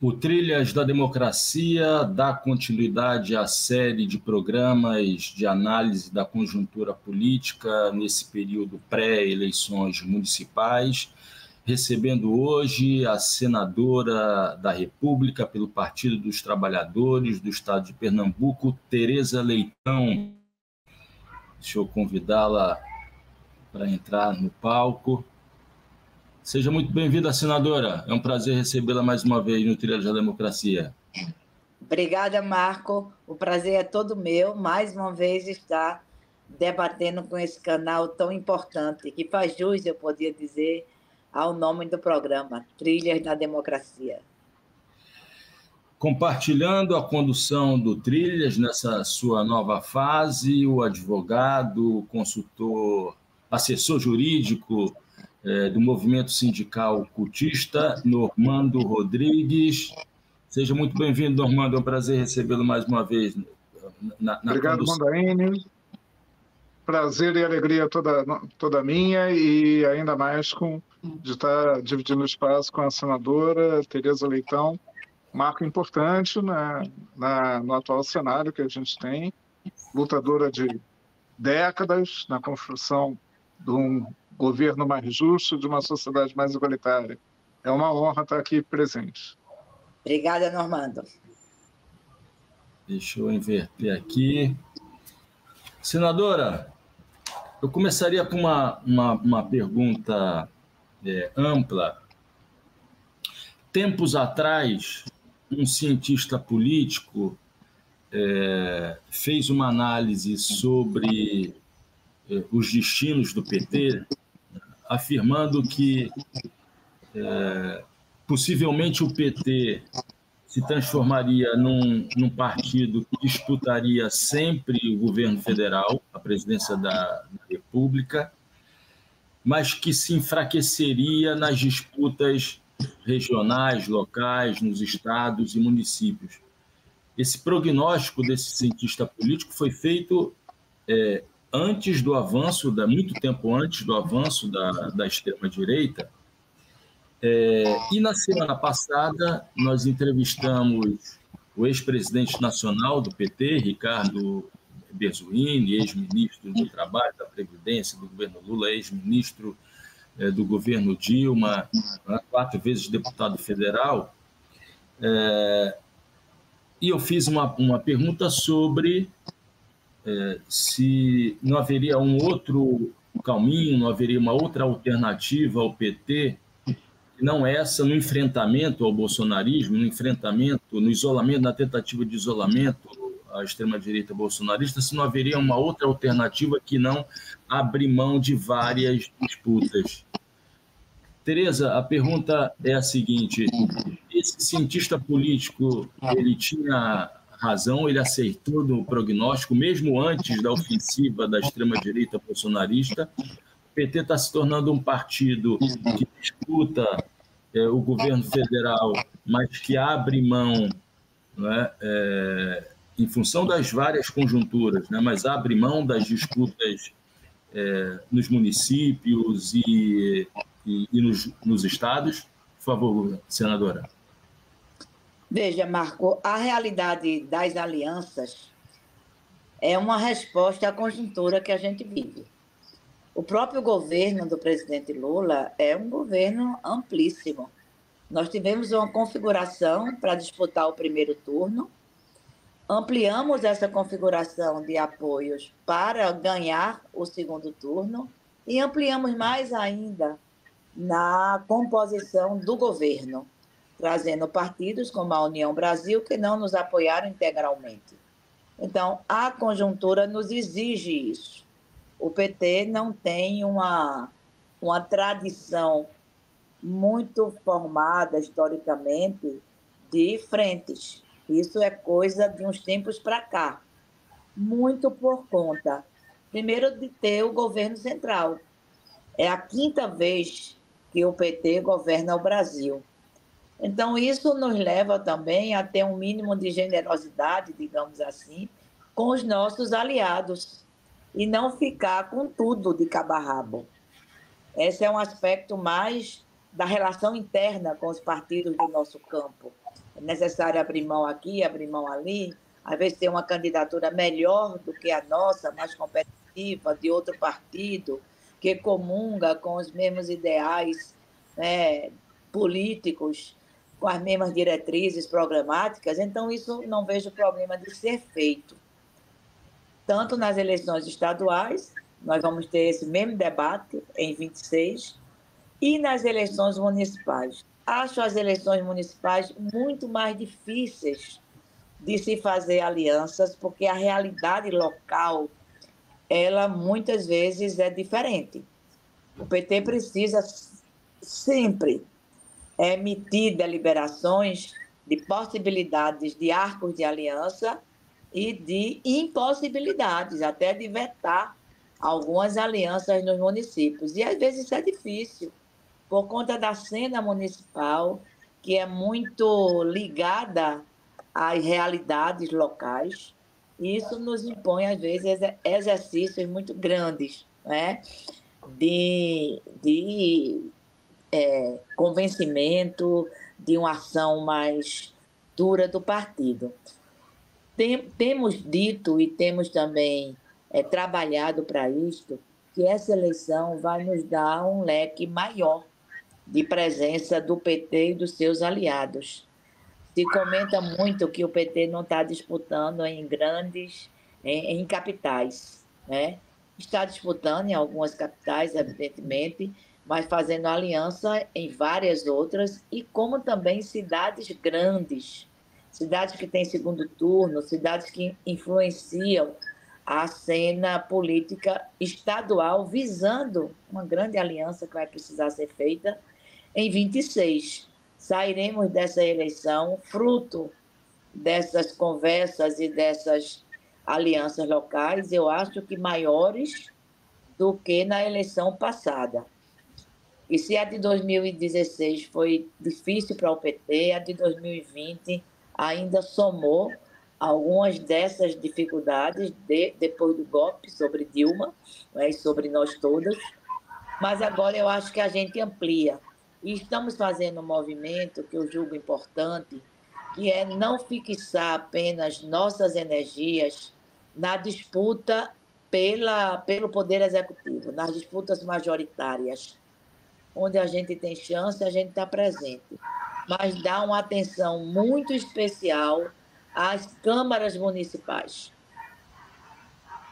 O Trilhas da Democracia dá continuidade à série de programas de análise da conjuntura política nesse período pré-eleições municipais, recebendo hoje a senadora da República pelo Partido dos Trabalhadores do Estado de Pernambuco, Tereza Leitão. Deixa eu convidá-la para entrar no palco. Seja muito bem-vinda, senadora. É um prazer recebê-la mais uma vez no Trilhas da Democracia. Obrigada, Marco. O prazer é todo meu, mais uma vez, estar debatendo com esse canal tão importante, que faz jus, eu podia dizer, ao nome do programa, Trilhas da Democracia. Compartilhando a condução do Trilhas nessa sua nova fase, o advogado, consultor, assessor jurídico do movimento sindical cultista, Normando Rodrigues. Seja muito bem-vindo, Normando. É um prazer recebê-lo mais uma vez na Obrigado, condução. Mondaini. Prazer e alegria toda minha, e ainda mais de estar dividindo o espaço com a senadora Tereza Leitão, marco importante no atual cenário que a gente tem, lutadora de décadas na construção de um governo mais justo, de uma sociedade mais igualitária. É uma honra estar aqui presente. Obrigada, Normando. Deixa eu inverter aqui. Senadora, eu começaria com uma pergunta ampla. Tempos atrás, um cientista político fez uma análise sobre os destinos do PT, afirmando que possivelmente o PT se transformaria num partido que disputaria sempre o governo federal, a presidência da República, mas que se enfraqueceria nas disputas regionais, locais, nos estados e municípios. Esse prognóstico desse cientista político foi feito antes do avanço, muito tempo antes do avanço da extrema-direita. E na semana passada, nós entrevistamos o ex-presidente nacional do PT, Ricardo Berzoini, ex-ministro do Trabalho, da Previdência do governo Lula, ex-ministro do governo Dilma, 4 vezes deputado federal. E eu fiz uma pergunta sobre se não haveria um outro caminho, não haveria uma outra alternativa ao PT, não essa no enfrentamento ao bolsonarismo, no enfrentamento, no isolamento, na tentativa de isolamento à extrema-direita bolsonarista, se não haveria uma outra alternativa que não abrir mão de várias disputas. Tereza, a pergunta é a seguinte: esse cientista político, ele tinha razão, ele acertou no prognóstico, mesmo antes da ofensiva da extrema-direita bolsonarista? O PT está se tornando um partido que disputa o governo federal, mas que abre mão, em função das várias conjunturas, mas abre mão das disputas nos municípios e nos estados. Por favor, senadora. Veja, Marco, a realidade das alianças é uma resposta à conjuntura que a gente vive. O próprio governo do presidente Lula é um governo amplíssimo. Nós tivemos uma configuração para disputar o primeiro turno, ampliamos essa configuração de apoios para ganhar o segundo turno e ampliamos mais ainda na composição do governo, trazendo partidos como a União Brasil, que não nos apoiaram integralmente. Então, a conjuntura nos exige isso. O PT não tem uma tradição muito formada, historicamente, de frentes. Isso é coisa de uns tempos para cá. Muito por conta, primeiro, de ter o governo central. É a 5ª vez que o PT governa o Brasil. Então, isso nos leva também a ter um mínimo de generosidade, digamos assim, com os nossos aliados e não ficar com tudo de cabo a rabo. Esse é um aspecto mais da relação interna com os partidos do nosso campo. é necessário abrir mão aqui, abrir mão ali, às vezes ter uma candidatura melhor do que a nossa, mais competitiva, de outro partido, que comunga com os mesmos ideais, né, políticos, com as mesmas diretrizes programáticas, então isso não vejo problema de ser feito. Tanto nas eleições estaduais, nós vamos ter esse mesmo debate em 26, e nas eleições municipais. Acho as eleições municipais muito mais difíceis de se fazer alianças, porque a realidade local, ela muitas vezes é diferente. O PT precisa sempre emitir deliberações de possibilidades de arcos de aliança e de impossibilidades, até de vetar algumas alianças nos municípios. E às vezes isso é difícil, por conta da cena municipal, que é muito ligada às realidades locais. E isso nos impõe, às vezes, exercícios muito grandes, né? de convencimento, de uma ação mais dura do partido. Temos dito e temos também trabalhado para isto, que essa eleição vai nos dar um leque maior de presença do PT e dos seus aliados. Se comenta muito que o PT não está disputando em capitais, né? Está disputando em algumas capitais, evidentemente, mas fazendo aliança em várias outras, e como também cidades grandes, cidades que têm segundo turno, cidades que influenciam a cena política estadual, visando uma grande aliança que vai precisar ser feita em 26. Sairemos dessa eleição fruto dessas conversas e dessas alianças locais, eu acho que maiores do que na eleição passada. E se a de 2016 foi difícil para o PT, a de 2020 ainda somou algumas dessas dificuldades depois do golpe sobre Dilma, né, e sobre nós todos. Mas agora eu acho que a gente amplia. E estamos fazendo um movimento que eu julgo importante, que é não fixar apenas nossas energias na disputa pelo Poder Executivo, nas disputas majoritárias, onde a gente tem chance, a gente está presente. Mas dar uma atenção muito especial às câmaras municipais.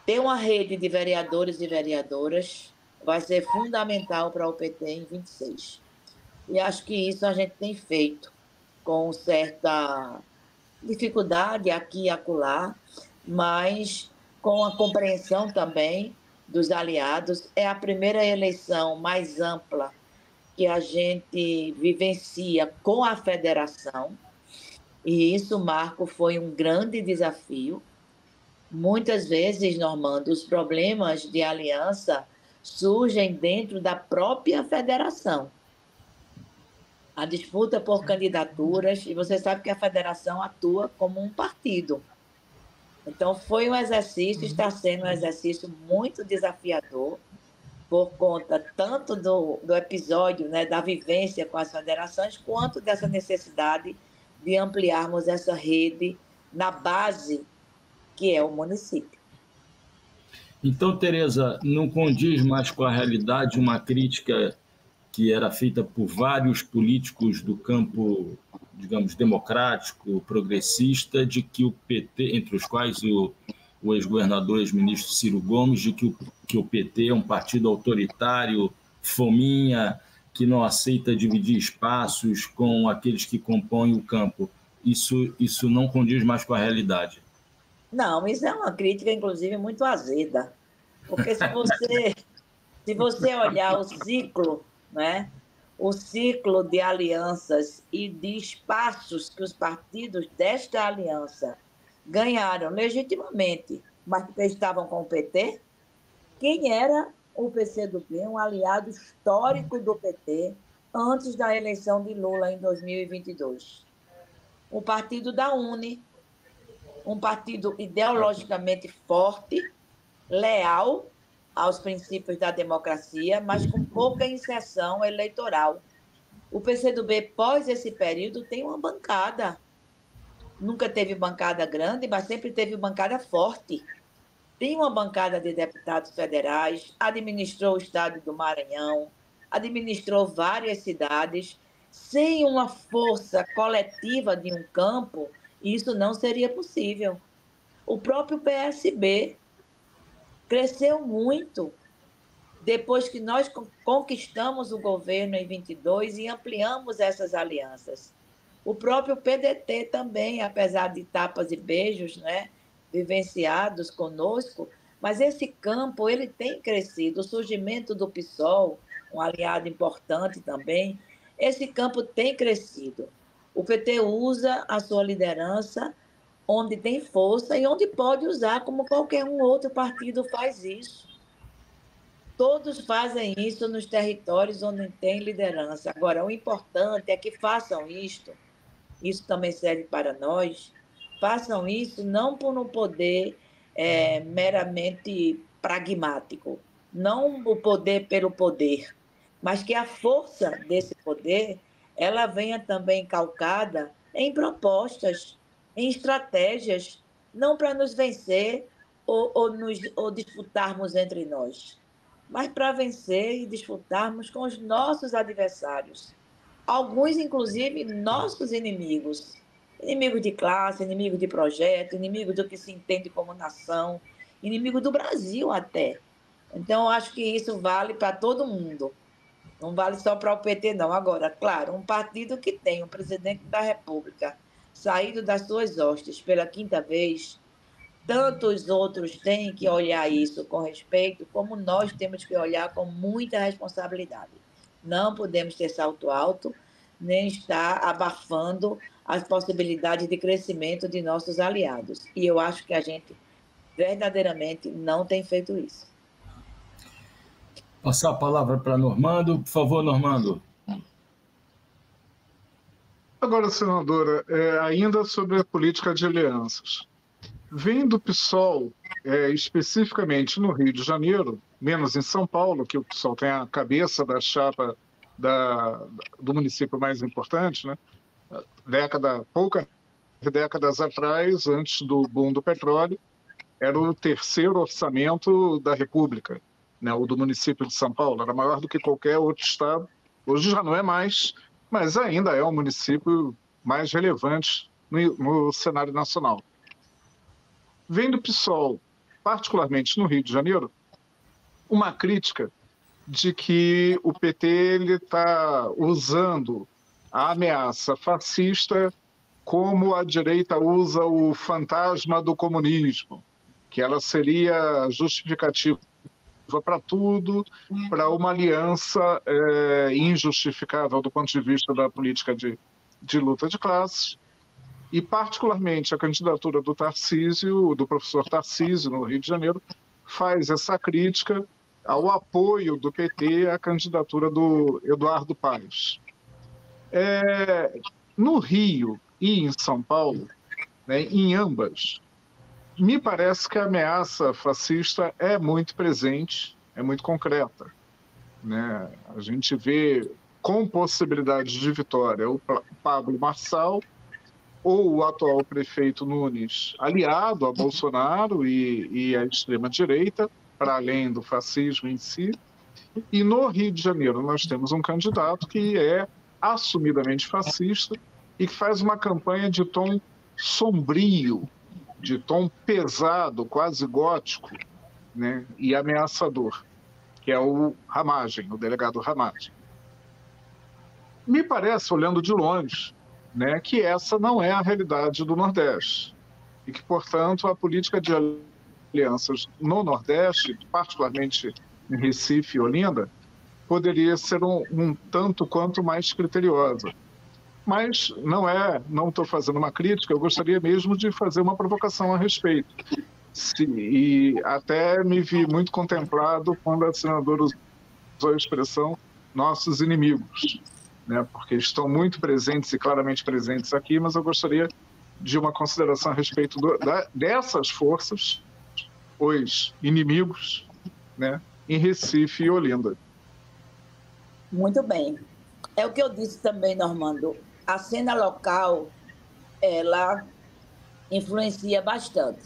Ter uma rede de vereadores e vereadoras vai ser fundamental para o PT em 26. E acho que isso a gente tem feito com certa dificuldade aqui e acolá, mas com a compreensão também dos aliados. É a primeira eleição mais ampla que a gente vivencia com a federação, e isso, Marco, foi um grande desafio. Muitas vezes, Normando, os problemas de aliança surgem dentro da própria federação. A disputa por candidaturas, e você sabe que a federação atua como um partido. Então, foi um exercício, está sendo um exercício muito desafiador, por conta tanto do episódio, né, da vivência com as federações, quanto dessa necessidade de ampliarmos essa rede na base, que é o município. Então, Tereza, não condiz mais com a realidade uma crítica que era feita por vários políticos do campo, digamos, democrático, progressista, de que o PT, entre os quais o ex-governador, ex-ministro Ciro Gomes, de que o PT é um partido autoritário, fominha, que não aceita dividir espaços com aqueles que compõem o campo. Isso não condiz mais com a realidade. Não, isso é uma crítica, inclusive, muito azeda. Porque se você olhar o ciclo, né, o ciclo de alianças e de espaços que os partidos desta aliança ganharam legitimamente, mas porque estavam com o PT, quem era o PCdoB, um aliado histórico do PT, antes da eleição de Lula em 2022? O partido da UNE, um partido ideologicamente forte, leal aos princípios da democracia, mas com pouca inserção eleitoral. O PCdoB, pós esse período, tem uma bancada nunca teve bancada grande, mas sempre teve bancada forte. Tem uma bancada de deputados federais, administrou o estado do Maranhão, administrou várias cidades. Sem uma força coletiva de um campo, isso não seria possível. O próprio PSB cresceu muito depois que nós conquistamos o governo em 22 e ampliamos essas alianças. O próprio PDT também, apesar de tapas e beijos, né, vivenciados conosco, mas esse campo ele tem crescido. O surgimento do PSOL, um aliado importante também, esse campo tem crescido. O PT usa a sua liderança onde tem força e onde pode usar, como qualquer um outro partido faz isso. Todos fazem isso nos territórios onde tem liderança. Agora, o importante é que façam isto, isso também serve para nós, façam isso não por um poder meramente pragmático, não o poder pelo poder, mas que a força desse poder ela venha também calcada em propostas, em estratégias, não para nos vencer ou disputarmos entre nós, mas para vencer e disputarmos com os nossos adversários. Alguns, inclusive, nossos inimigos. Inimigo de classe, inimigo de projeto, inimigo do que se entende como nação, inimigo do Brasil até. Então, eu acho que isso vale para todo mundo. Não vale só para o PT, não. Agora, claro, um partido que tem um presidente da República saído das suas hostes pela 5ª vez, tantos outros têm que olhar isso com respeito, como nós temos que olhar com muita responsabilidade. Não podemos ter salto alto, nem estar abafando as possibilidades de crescimento de nossos aliados. E eu acho que a gente verdadeiramente não tem feito isso. Passar a palavra para Normando. Por favor, Normando. Agora, senadora, ainda sobre a política de alianças. Vem do PSOL, especificamente no Rio de Janeiro, menos em São Paulo, que o PSOL tem a cabeça da chapa do município mais importante, né? Poucas décadas atrás, antes do boom do petróleo, era o 3º orçamento da República, né? O do município de São Paulo, era maior do que qualquer outro estado. Hoje já não é mais, mas ainda é o município mais relevante no cenário nacional. Vem do PSOL, particularmente no Rio de Janeiro, uma crítica de que o PT está usando a ameaça fascista como a direita usa o fantasma do comunismo, que ela seria justificativa para tudo, para uma aliança injustificável do ponto de vista da política de luta de classes. E, particularmente, a candidatura do professor Tarcísio, no Rio de Janeiro, faz essa crítica ao apoio do PT à candidatura do Eduardo Paes. No Rio e em São Paulo, né, em ambas, me parece que a ameaça fascista é muito presente, é muito concreta, né? A gente vê com possibilidade de vitória o Pablo Marçal, ou o atual prefeito Nunes, aliado a Bolsonaro e à extrema-direita, para além do fascismo em si. E no Rio de Janeiro nós temos um candidato que é assumidamente fascista e que faz uma campanha de tom sombrio, de tom pesado, quase gótico, né, e ameaçador, que é o Ramagem, o delegado Ramagem. Me parece, olhando de longe, né, que essa não é a realidade do Nordeste e que, portanto, a política de alianças no Nordeste, particularmente em Recife e Olinda, poderia ser um tanto quanto mais criteriosa. Mas não estou fazendo uma crítica, eu gostaria mesmo de fazer uma provocação a respeito. E até me vi muito contemplado quando a senadora usou a expressão nossos inimigos, né, porque estão muito presentes e claramente presentes aqui, mas eu gostaria de uma consideração a respeito dessas forças, os inimigos, né, em Recife e Olinda. Muito bem. É o que eu disse também, Normando. A cena local, ela influencia bastante.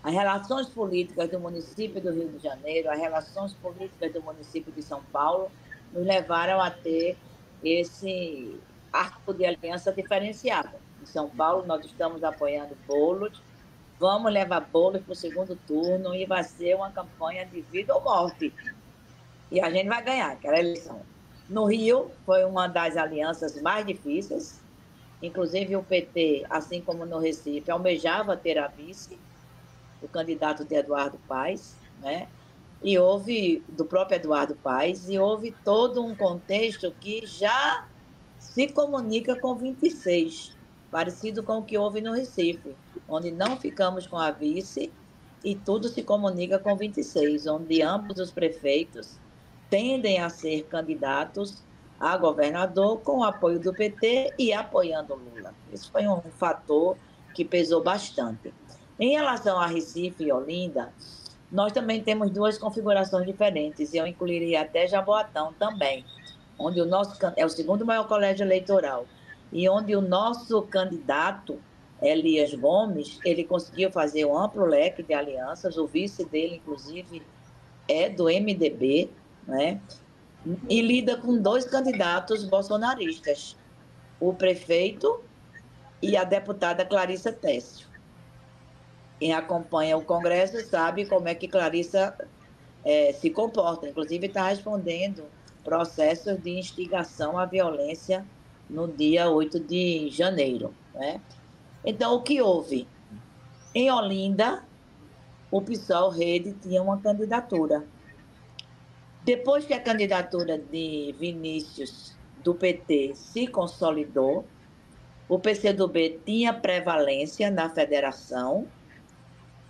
As relações políticas do município do Rio de Janeiro, as relações políticas do município de São Paulo, nos levaram a ter esse arco de aliança diferenciado. Em São Paulo, nós estamos apoiando Boulos, vamos levar Boulos para o segundo turno e vai ser uma campanha de vida ou morte. E a gente vai ganhar aquela eleição. No Rio, foi uma das alianças mais difíceis. Inclusive, o PT, assim como no Recife, almejava ter a vice, o candidato de Eduardo Paes, né? E houve, do próprio Eduardo Paes, e houve todo um contexto que já se comunica com 26, parecido com o que houve no Recife, onde não ficamos com a vice e tudo se comunica com 26, onde ambos os prefeitos tendem a ser candidatos a governador com o apoio do PT e apoiando Lula. Isso foi um fator que pesou bastante. Em relação a Recife e Olinda, nós também temos duas configurações diferentes, e eu incluiria até Jaboatão também, onde o nosso é o segundo maior colégio eleitoral, e onde o nosso candidato, Elias Gomes, ele conseguiu fazer um amplo leque de alianças, o vice dele, inclusive, é do MDB, né? E lida com dois candidatos bolsonaristas, o prefeito e a deputada Clarissa Tessio. Quem acompanha o Congresso sabe como é que Clarissa se comporta. Inclusive, está respondendo processos de instigação à violência no dia 8 de janeiro. Né? Então, o que houve? Em Olinda, o PSOL Rede tinha uma candidatura. Depois que a candidatura de Vinícius, do PT, se consolidou, o PCdoB tinha prevalência na federação,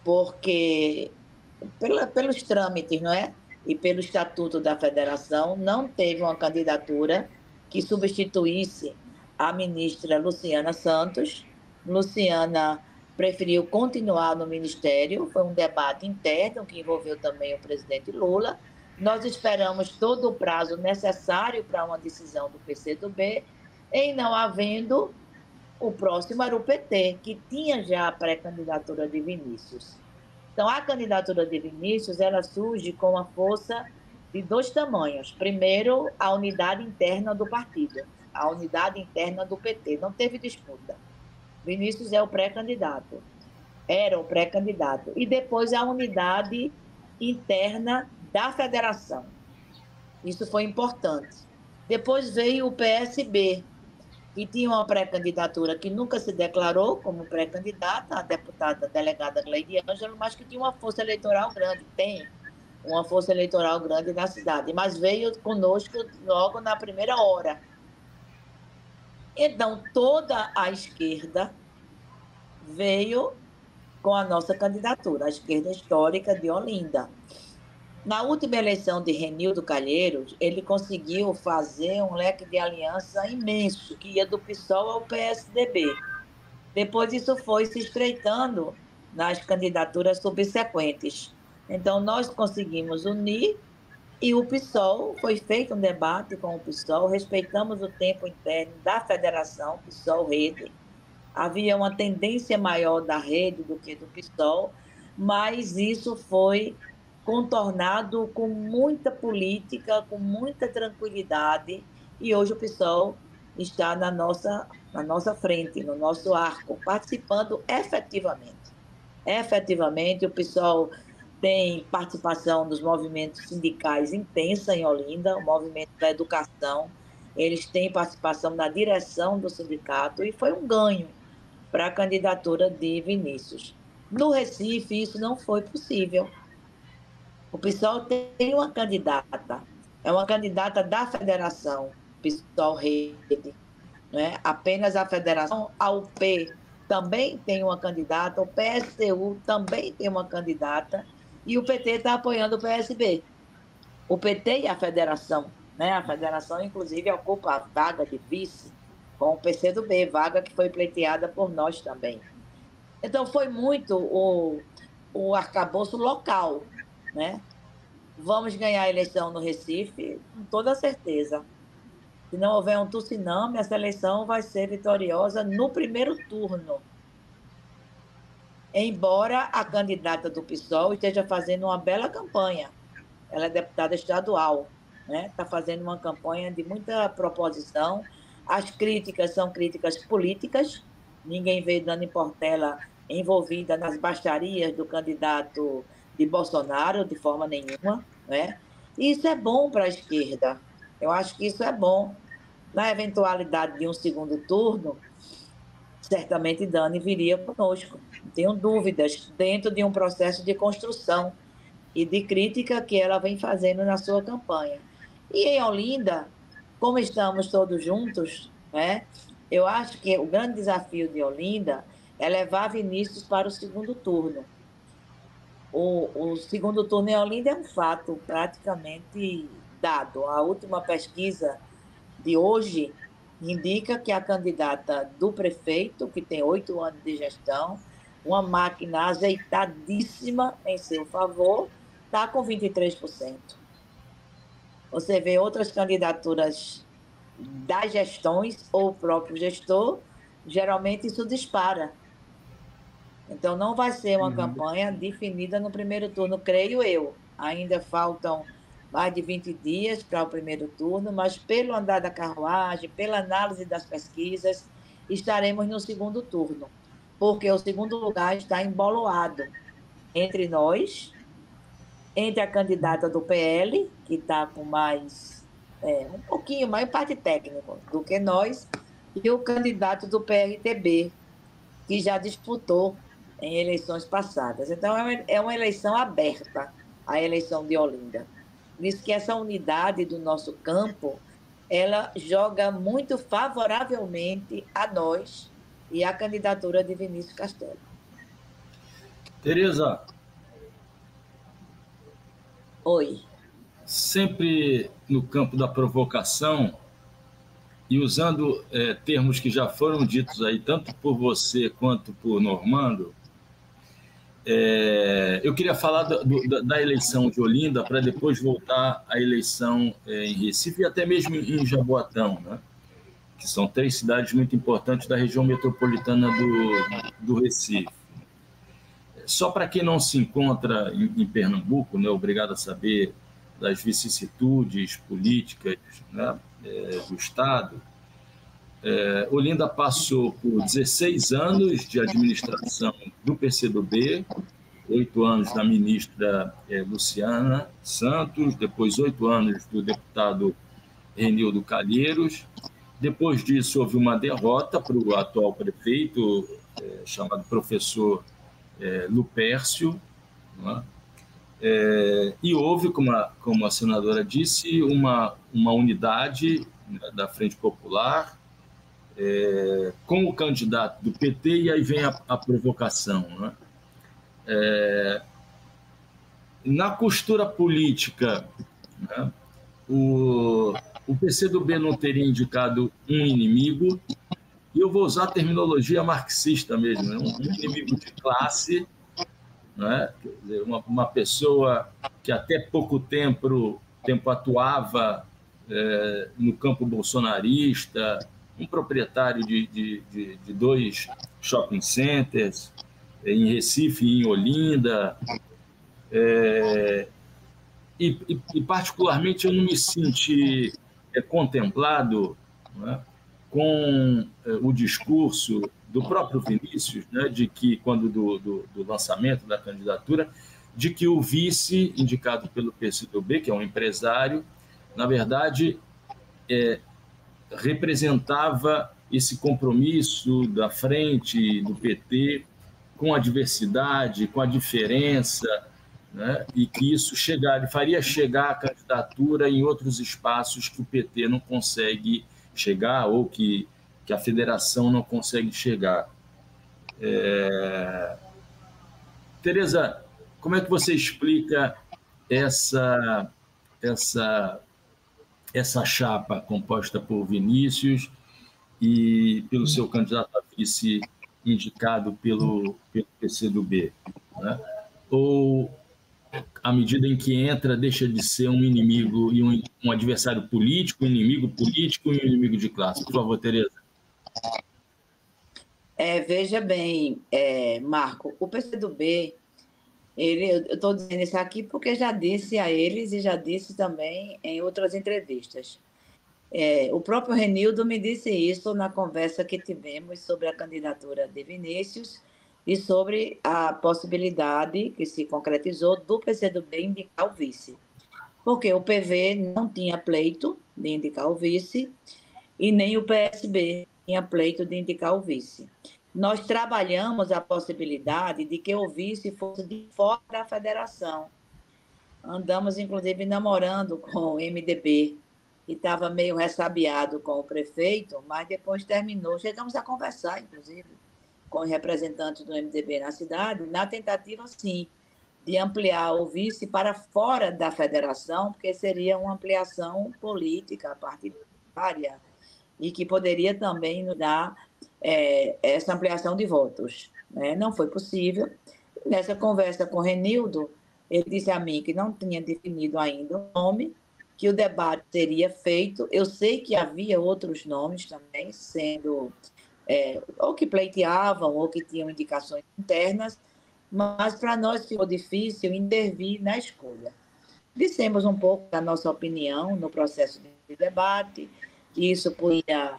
porque, pelos trâmites, não é? E pelo estatuto da federação, não teve uma candidatura que substituísse a ministra Luciana Santos. Luciana preferiu continuar no ministério, foi um debate interno que envolveu também o presidente Lula. Nós esperamos todo o prazo necessário para uma decisão do PCdoB, em não havendo, o próximo era o PT, que tinha já a pré-candidatura de Vinícius. Então, a candidatura de Vinícius, ela surge com uma força de dois tamanhos. Primeiro, a unidade interna do partido, a unidade interna do PT. Não teve disputa. Vinícius é o pré-candidato, era o pré-candidato. E depois a unidade interna da federação. Isso foi importante. Depois veio o PSB, que tinha uma pré-candidatura que nunca se declarou como pré-candidata, a deputada delegada Gleide Ângelo, mas que tinha uma força eleitoral grande, tem uma força eleitoral grande na cidade, mas veio conosco logo na primeira hora. Então, toda a esquerda veio com a nossa candidatura, a esquerda histórica de Olinda. Na última eleição de Renildo Calheiros, ele conseguiu fazer um leque de aliança imenso, que ia do PSOL ao PSDB. Depois isso foi se estreitando nas candidaturas subsequentes. Então, nós conseguimos unir e o PSOL, foi feito um debate com o PSOL, respeitamos o tempo interno da federação, PSOL-Rede. Havia uma tendência maior da Rede do que do PSOL, mas isso foi contornado com muita política, com muita tranquilidade, e hoje o PSOL está na nossa frente, no nosso arco, participando efetivamente. Efetivamente, o PSOL tem participação dos movimentos sindicais intensa em Olinda, o movimento da educação, eles têm participação na direção do sindicato, e foi um ganho para a candidatura de Vinícius. No Recife, isso não foi possível. O PSOL tem uma candidata, é uma candidata da federação, PSOL-Rede, né? Apenas a federação. A UP também tem uma candidata, o PSTU também tem uma candidata, e o PT está apoiando o PSB. O PT e a federação, né? A federação, inclusive, ocupa a vaga de vice com o PCdoB, vaga que foi pleiteada por nós também. Então, foi muito o arcabouço local, né? Vamos ganhar a eleição no Recife, com toda certeza. Se não houver um tsunami, essa eleição vai ser vitoriosa no primeiro turno. embora a candidata do PSOL esteja fazendo uma bela campanha. Ela é deputada estadual, né? Está fazendo uma campanha de muita proposição. As críticas são críticas políticas. Ninguém vê Dani Portela envolvida nas baixarias do candidato de Bolsonaro de forma nenhuma, né? E isso é bom para a esquerda. Eu acho que isso é bom. Na eventualidade de um segundo turno, certamente Dani viria conosco. Não tenho dúvidas, dentro de um processo de construção e de crítica que ela vem fazendo na sua campanha. E em Olinda, como estamos todos juntos, né, eu acho que o grande desafio de Olinda é levar Vinícius para o segundo turno. O segundo turno em Olinda é um fato praticamente dado. A última pesquisa de hoje indica que a candidata do prefeito, que tem 8 anos de gestão, uma máquina azeitadíssima em seu favor, está com 23%. Você vê outras candidaturas das gestões ou o próprio gestor, geralmente isso dispara. Então, não vai ser uma campanha definida no primeiro turno, creio eu. Ainda faltam mais de 20 dias para o primeiro turno, mas pelo andar da carruagem, pela análise das pesquisas, estaremos no segundo turno, porque o segundo lugar está emboloado entre nós, entre a candidata do PL, que está com mais, um pouquinho mais parte técnico do que nós, e o candidato do PRTB, que já disputou em eleições passadas. Então, é uma eleição aberta, a eleição de Olinda. Por isso que essa unidade do nosso campo, ela joga muito favoravelmente a nós e à candidatura de Vinícius Castelo. Tereza. Oi. Sempre no campo da provocação e usando termos que já foram ditos aí, tanto por você quanto por Normando, eu queria falar da eleição de Olinda para depois voltar à eleição em Recife e até mesmo em Jaboatão, né? Que são 3 cidades muito importantes da região metropolitana do Recife. Só para quem não se encontra em Pernambuco, né, obrigado a saber das vicissitudes políticas, né, do Estado, Olinda passou por 16 anos de administração do PCdoB, 8 anos da ministra Luciana Santos, depois 8 anos do deputado Renildo Calheiros. Depois disso, houve uma derrota para o atual prefeito, chamado professor Lupércio, né? E houve, como a senadora disse, uma unidade, né, da Frente Popular, com o candidato do PT, e aí vem a provocação, né? Na costura política, né, o PCdoB não teria indicado um inimigo, e eu vou usar a terminologia marxista mesmo, né? Um inimigo de classe, né? Quer dizer, uma pessoa que até pouco tempo atuava no campo bolsonarista, um proprietário de 2 shopping centers, em Recife e em Olinda, e particularmente eu não me senti contemplado, né, com o discurso do próprio Vinícius, né, de que, quando do lançamento da candidatura, de que o vice indicado pelo PCdoB, que é um empresário, na verdade, representava esse compromisso da frente, do PT, com a diversidade, com a diferença, né? E que isso faria chegar a candidatura em outros espaços que o PT não consegue chegar, ou que a federação não consegue chegar. Tereza, como é que você explica essa chapa composta por Vinícius e pelo seu candidato a vice indicado pelo PCdoB, né? Ou, à medida em que entra, deixa de ser um inimigo e um adversário político, um inimigo político e um inimigo de classe? Por favor, Tereza. Veja bem, Marco, o PCdoB, eu estou dizendo isso aqui porque já disse a eles e já disse também em outras entrevistas. O próprio Renildo me disse isso na conversa que tivemos sobre a candidatura de Vinícius e sobre a possibilidade que se concretizou do PCdoB indicar o vice. Porque o PV não tinha pleito de indicar o vice e nem o PSB tinha pleito de indicar o vice. Nós trabalhamos a possibilidade de que o vice fosse de fora da federação. Andamos, inclusive, namorando com o MDB, que estava meio ressabiado com o prefeito, mas depois terminou. Chegamos a conversar, inclusive, com os representantes do MDB na cidade, na tentativa, sim, de ampliar o vice para fora da federação, porque seria uma ampliação política, partidária, e que poderia também nos dar essa ampliação de votos. Né? Não foi possível. Nessa conversa com o Renildo, ele disse a mim que não tinha definido ainda o nome, que o debate seria feito. Eu sei que havia outros nomes também, sendo ou que pleiteavam ou que tinham indicações internas, mas para nós ficou difícil intervir na escolha. Dissemos um pouco da nossa opinião no processo de debate, que isso podia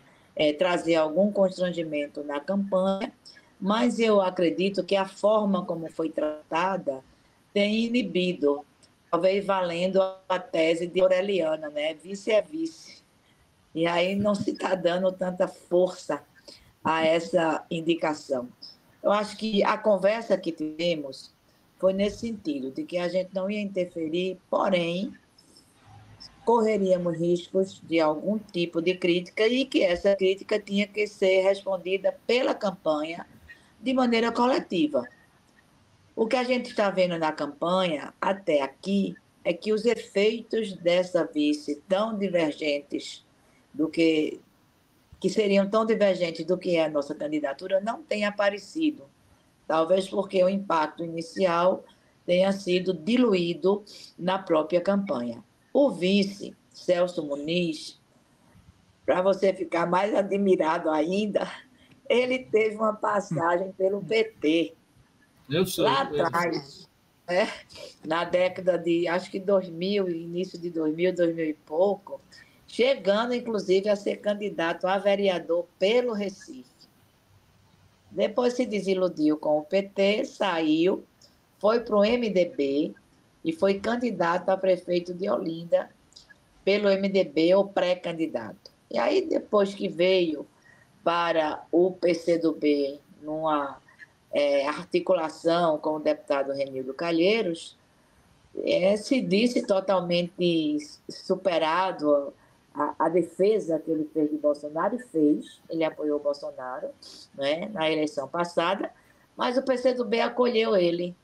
trazer algum constrangimento na campanha, mas eu acredito que a forma como foi tratada tem inibido, talvez valendo a tese de Aureliana, né? Vice é vice. E aí não se está dando tanta força a essa indicação. Eu acho que a conversa que tivemos foi nesse sentido, de que a gente não ia interferir, porém, correríamos riscos de algum tipo de crítica e que essa crítica tinha que ser respondida pela campanha de maneira coletiva. O que a gente está vendo na campanha, até aqui, é que os efeitos dessa vice tão divergentes que seriam tão divergentes do que é a nossa candidatura, não têm aparecido. Talvez porque o impacto inicial tenha sido diluído na própria campanha. O vice, Celso Muniz, para você ficar mais admirado ainda, ele teve uma passagem pelo PT. Eu sei. Lá atrás, né? Na década de, acho que 2000, início de 2000, 2000 e pouco, chegando, inclusive, a ser candidato a vereador pelo Recife. Depois se desiludiu com o PT, saiu, foi para o MDB e foi candidato a prefeito de Olinda pelo MDB, ou pré-candidato. E aí, depois que veio para o PCdoB, numa articulação com o deputado Renildo Calheiros, se disse totalmente superado a defesa que ele fez de Bolsonaro, e fez, ele apoiou Bolsonaro, né, na eleição passada, mas o PCdoB acolheu ele.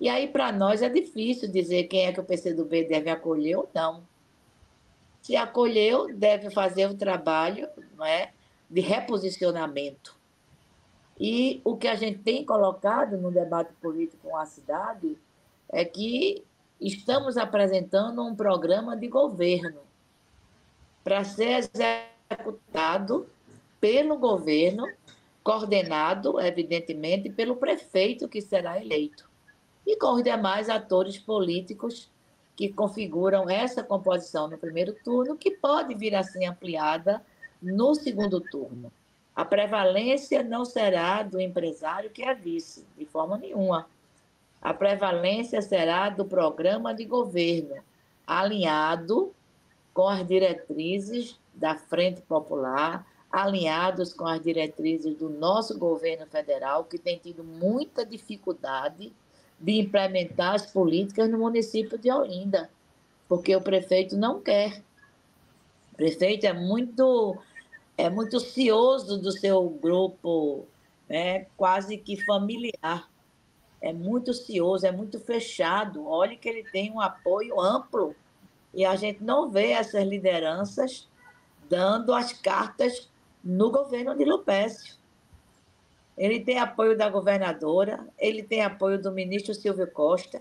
E aí, para nós, é difícil dizer quem é que o PCdoB deve acolher ou não. Se acolheu, deve fazer o trabalho, não é, de reposicionamento. E o que a gente tem colocado no debate político com a cidade é que estamos apresentando um programa de governo para ser executado pelo governo, coordenado, evidentemente, pelo prefeito que será eleito, e com os demais atores políticos que configuram essa composição no primeiro turno, que pode vir a ser ampliada no segundo turno. A prevalência não será do empresário que é vice, de forma nenhuma. A prevalência será do programa de governo, alinhado com as diretrizes da Frente Popular, alinhados com as diretrizes do nosso governo federal, que tem tido muita dificuldade de implementar as políticas no município de Olinda, porque o prefeito não quer. O prefeito é muito cioso do seu grupo, né, quase que familiar. É muito cioso, é muito fechado. Olha que ele tem um apoio amplo e a gente não vê essas lideranças dando as cartas no governo de Lupécio. Ele tem apoio da governadora, ele tem apoio do ministro Silvio Costa,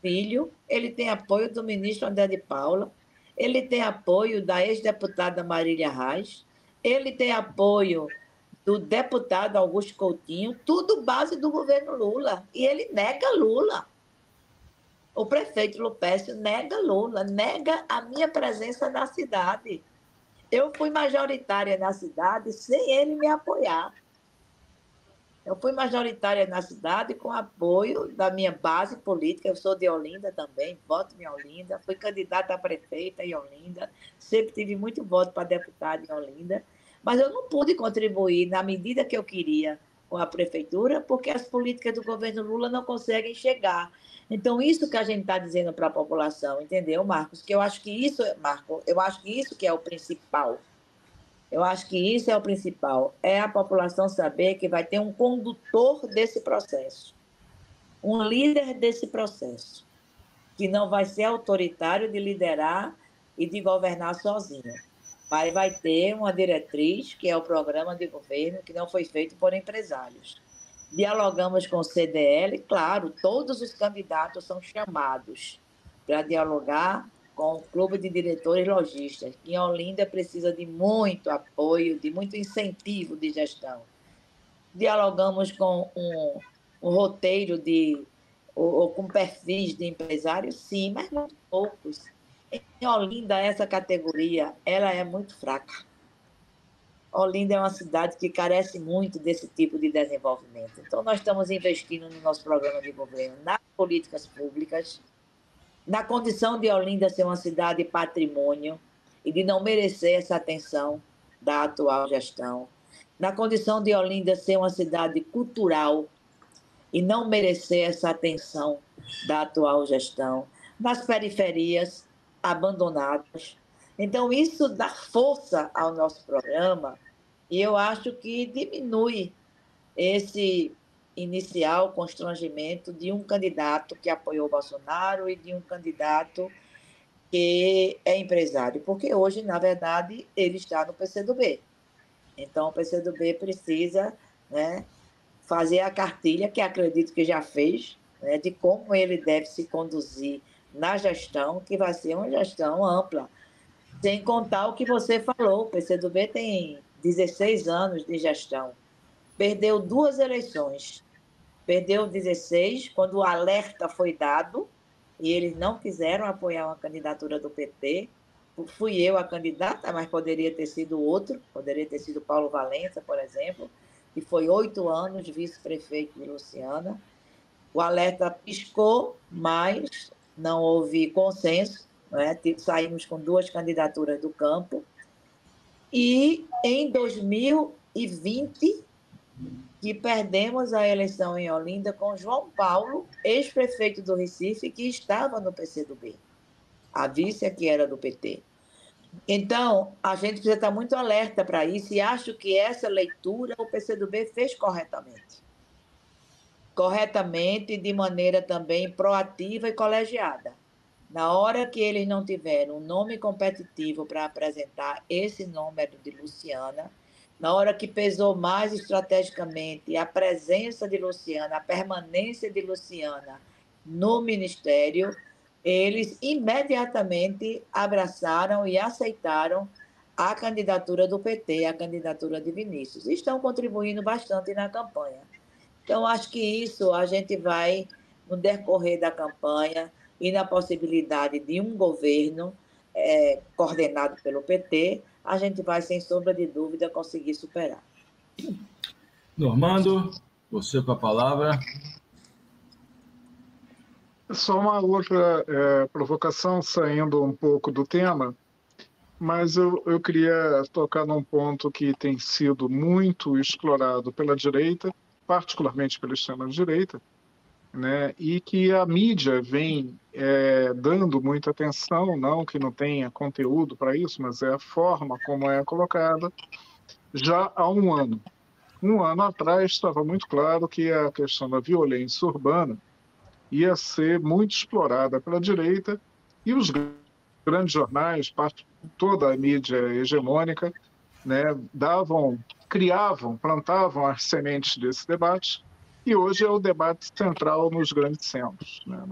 filho, ele tem apoio do ministro André de Paula, ele tem apoio da ex-deputada Marília Reis, ele tem apoio do deputado Augusto Coutinho, tudo base do governo Lula. E ele nega Lula. O prefeito Lupécio nega Lula, nega a minha presença na cidade. Eu fui majoritária na cidade sem ele me apoiar. Eu fui majoritária na cidade com apoio da minha base política. Eu sou de Olinda também, voto em Olinda. Fui candidata a prefeita em Olinda. Sempre tive muito voto para deputada em Olinda. Mas eu não pude contribuir na medida que eu queria com a prefeitura, porque as políticas do governo Lula não conseguem chegar. Então, isso que a gente está dizendo para a população, entendeu, Marcos? Que eu acho que isso, Marco, eu acho que isso que é o principal. Eu acho que isso é o principal, é a população saber que vai ter um condutor desse processo, um líder desse processo, que não vai ser autoritário de liderar e de governar sozinho, mas vai ter uma diretriz, que é o programa de governo, que não foi feito por empresários. Dialogamos com o CDL, claro, todos os candidatos são chamados para dialogar com o Clube de Diretores Lojistas, que em Olinda precisa de muito apoio, de muito incentivo de gestão. Dialogamos com um roteiro ou com perfis de empresários, sim, mas muito poucos. Em Olinda, essa categoria ela é muito fraca. Olinda é uma cidade que carece muito desse tipo de desenvolvimento. Então, nós estamos investindo no nosso programa de governo, nas políticas públicas, na condição de Olinda ser uma cidade patrimônio e de não merecer essa atenção da atual gestão, na condição de Olinda ser uma cidade cultural e não merecer essa atenção da atual gestão, nas periferias abandonadas. Então, isso dá força ao nosso programa e eu acho que diminui esse inicial constrangimento de um candidato que apoiou o Bolsonaro e de um candidato que é empresário, porque hoje, na verdade, ele está no PCdoB. Então, o PCdoB precisa, né, fazer a cartilha, que acredito que já fez, né, de como ele deve se conduzir na gestão, que vai ser uma gestão ampla. Sem contar o que você falou, o PCdoB tem 16 anos de gestão. Perdeu 2 eleições. Perdeu 16, quando o alerta foi dado, e eles não quiseram apoiar uma candidatura do PT. Fui eu a candidata, mas poderia ter sido outro, poderia ter sido Paulo Valença, por exemplo, que foi 8 anos vice-prefeito de Luciana. O alerta piscou, mas não houve consenso, né? Saímos com 2 candidaturas do campo. E em 2020, que perdemos a eleição em Olinda com João Paulo, ex-prefeito do Recife, que estava no PCdoB. A vice que era do PT. Então, a gente precisa estar muito alerta para isso e acho que essa leitura o PCdoB fez corretamente. Corretamente, de maneira também proativa e colegiada. Na hora que eles não tiveram um nome competitivo para apresentar, esse nome é de Luciana. Na hora que pesou mais estrategicamente a presença de Luciana, a permanência de Luciana no Ministério, eles imediatamente abraçaram e aceitaram a candidatura do PT, a candidatura de Vinícius. Estão contribuindo bastante na campanha. Então, acho que isso a gente vai, no decorrer da campanha e na possibilidade de um governo coordenado pelo PT, a gente vai, sem sombra de dúvida, conseguir superar. Normando, você com a palavra. Só uma outra provocação, saindo um pouco do tema, mas eu queria tocar num ponto que tem sido muito explorado pela direita, particularmente pela extrema-direita, né, e que a mídia vem dando muita atenção, não que não tenha conteúdo para isso, mas é a forma como é colocada, já há um ano. Um ano atrás estava muito claro que a questão da violência urbana ia ser muito explorada pela direita e os grandes jornais, toda a mídia hegemônica, né, plantavam as sementes desse debate. E hoje é o debate central nos grandes centros, né?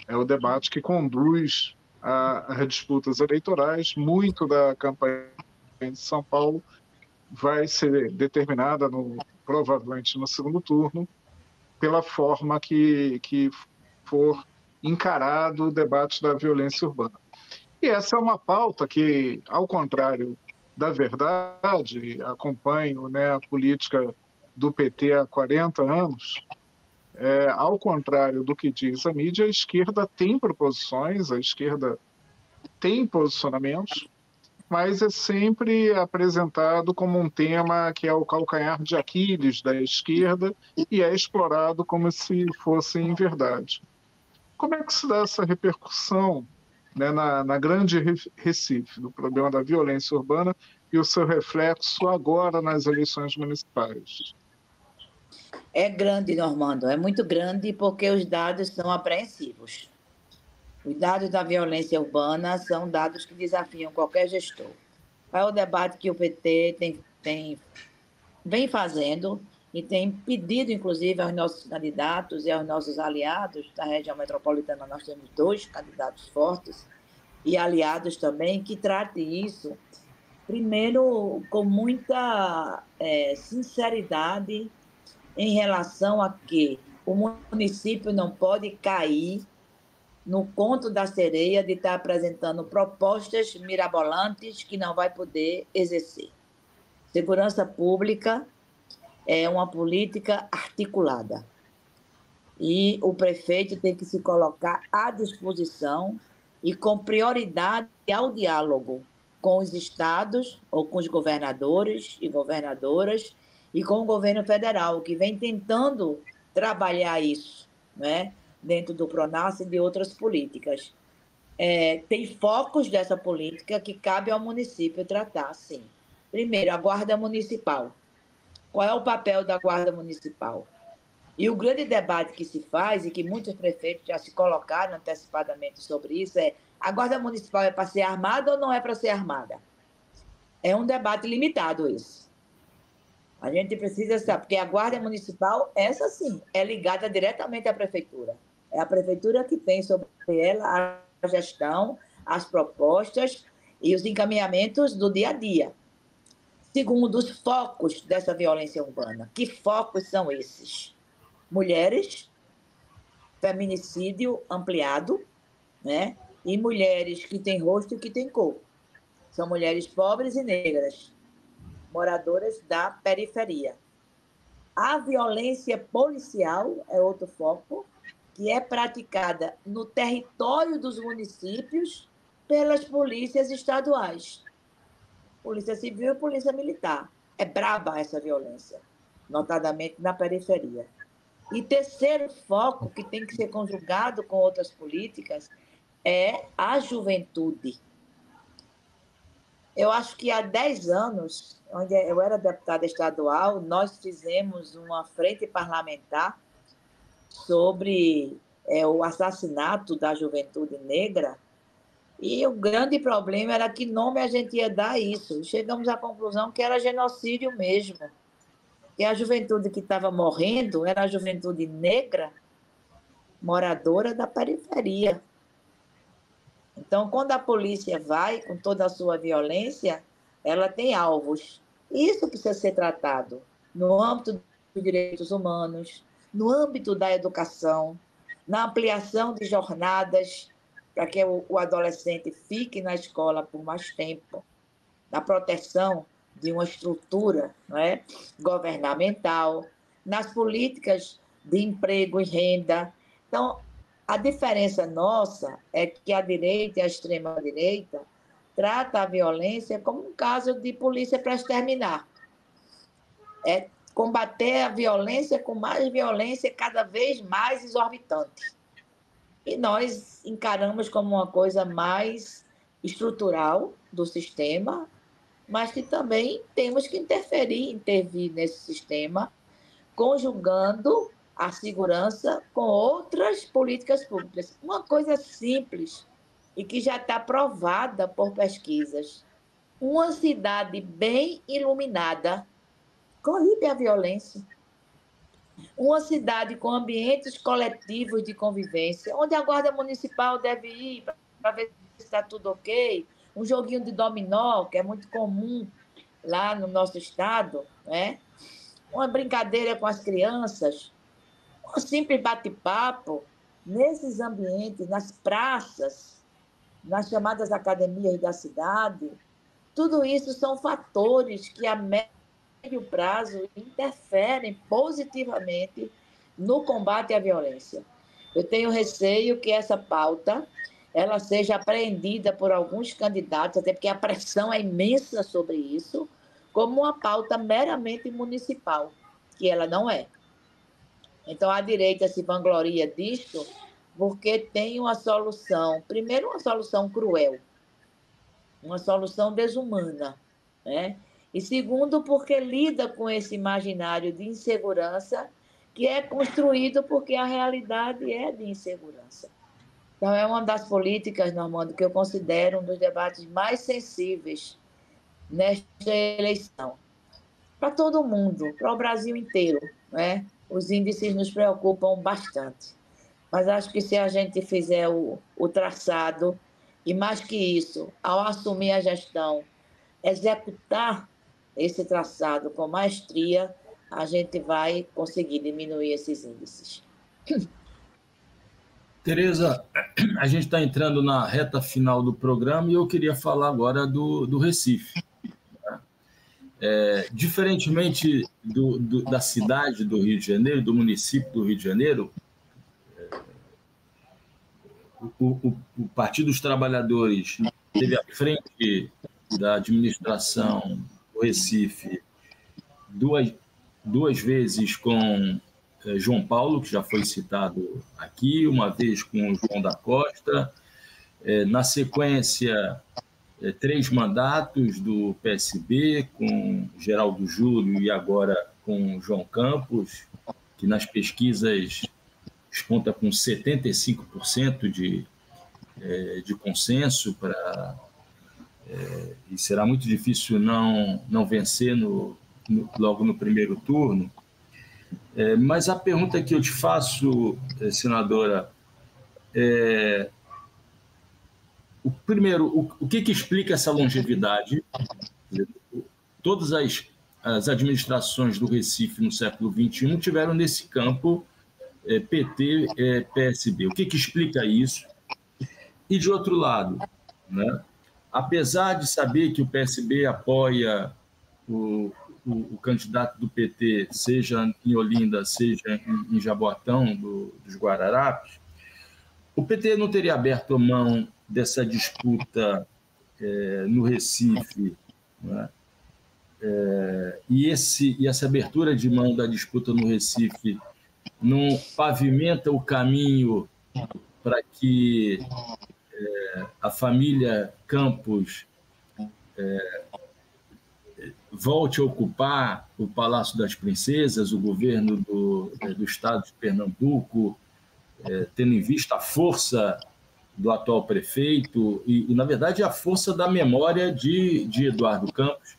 É o debate que conduz as disputas eleitorais. Muito da campanha de São Paulo vai ser determinada, provavelmente no segundo turno, pela forma que for encarado o debate da violência urbana. E essa é uma pauta que, ao contrário da verdade, acompanho, né, a política do PT há 40 anos, ao contrário do que diz a mídia, a esquerda tem proposições, a esquerda tem posicionamentos, mas é sempre apresentado como um tema que é o calcanhar de Aquiles da esquerda e é explorado como se fosse em verdade. Como é que se dá essa repercussão, né, na grande Recife, do problema da violência urbana e o seu reflexo agora nas eleições municipais? É grande, Normando, é muito grande porque os dados são apreensivos. Os dados da violência urbana são dados que desafiam qualquer gestor. É o debate que o PT vem fazendo e tem pedido, inclusive, aos nossos candidatos e aos nossos aliados da região metropolitana. Nós temos 2 candidatos fortes e aliados também, que tratem isso, primeiro, com muita sinceridade em relação a que o município não pode cair no conto da sereia de estar apresentando propostas mirabolantes que não vai poder exercer. Segurança pública é uma política articulada e o prefeito tem que se colocar à disposição e com prioridade ao diálogo com os estados ou com os governadores e governadoras e com o governo federal, que vem tentando trabalhar isso, né, dentro do PRONASS e de outras políticas. Tem focos dessa política que cabe ao município tratar, sim. Primeiro, a Guarda Municipal. Qual é o papel da Guarda Municipal? E o grande debate que se faz, e que muitos prefeitos já se colocaram antecipadamente sobre isso, é: a Guarda Municipal é para ser armada ou não é para ser armada? É um debate limitado isso. A gente precisa saber, porque a Guarda Municipal, essa sim, é ligada diretamente à Prefeitura. É a Prefeitura que tem sobre ela a gestão, as propostas e os encaminhamentos do dia a dia. Segundo, os focos dessa violência urbana. Que focos são esses? Mulheres, feminicídio ampliado, né? E mulheres que têm rosto e que têm cor. São mulheres pobres e negras, moradoras da periferia. A violência policial é outro foco, que é praticada no território dos municípios pelas polícias estaduais. Polícia Civil e Polícia Militar. É braba essa violência, notadamente na periferia. E terceiro foco, que tem que ser conjugado com outras políticas, é a juventude. Eu acho que há 10 anos, onde eu era deputada estadual, nós fizemos uma frente parlamentar sobre o assassinato da juventude negra, e o grande problema era que nome a gente ia dar a isso. Chegamos à conclusão que era genocídio mesmo, que a juventude que estava morrendo era a juventude negra, moradora da periferia. Então, quando a polícia vai com toda a sua violência, ela tem alvos. Isso precisa ser tratado no âmbito dos direitos humanos, no âmbito da educação, na ampliação de jornadas para que o adolescente fique na escola por mais tempo, na proteção de uma estrutura, não é, governamental, nas políticas de emprego e renda. Então, a diferença nossa é que a direita e a extrema-direita trata a violência como um caso de polícia para exterminar. É combater a violência com mais violência cada vez mais exorbitante. E nós encaramos como uma coisa mais estrutural do sistema, mas que também temos que intervir nesse sistema, conjugando a segurança com outras políticas públicas. Uma coisa simples e que já está provada por pesquisas. Uma cidade bem iluminada coíbe a violência. Uma cidade com ambientes coletivos de convivência, onde a Guarda Municipal deve ir para ver se está tudo ok, um joguinho de dominó, que é muito comum lá no nosso estado, né? Uma brincadeira com as crianças, um simples bate-papo nesses ambientes, nas praças, nas chamadas academias da cidade. Tudo isso são fatores que, a médio prazo, interferem positivamente no combate à violência. Eu tenho receio que essa pauta ela seja apreendida por alguns candidatos, até porque a pressão é imensa sobre isso, como uma pauta meramente municipal, que ela não é. Então, a direita se vangloria disto porque tem uma solução, primeiro, uma solução cruel, uma solução desumana, né? E segundo, porque lida com esse imaginário de insegurança que é construído porque a realidade é de insegurança. Então, é uma das políticas, Normando, que eu considero um dos debates mais sensíveis nesta eleição. Para todo mundo, para o Brasil inteiro, né? Os índices nos preocupam bastante. Mas acho que se a gente fizer o traçado, e mais que isso, ao assumir a gestão, executar esse traçado com maestria, a gente vai conseguir diminuir esses índices. Tereza, a gente está entrando na reta final do programa e eu queria falar agora do Recife. Diferentemente da cidade do Rio de Janeiro, do município do Rio de Janeiro, o Partido dos Trabalhadores teve à frente da administração do Recife duas vezes com João Paulo, que já foi citado aqui, uma vez com o João da Costa, na sequência, 3 mandatos do PSB, com Geraldo Júlio e agora com João Campos, que nas pesquisas desponta com 75% de consenso, e será muito difícil não vencer logo no primeiro turno. Mas a pergunta que eu te faço, senadora, primeiro, o que explica essa longevidade? Todas as administrações do Recife no século XXI tiveram nesse campo PT, PSB. O que explica isso? E, de outro lado, né, apesar de saber que o PSB apoia o candidato do PT, seja em Olinda, seja em Jaboatão, dos Guararapes, o PT não teria aberto a mão dessa disputa no Recife, né? E essa abertura de mão da disputa no Recife não pavimenta o caminho para que a família Campos volte a ocupar o Palácio das Princesas, o governo do estado de Pernambuco, tendo em vista a força do atual prefeito e, na verdade, a força da memória de Eduardo Campos.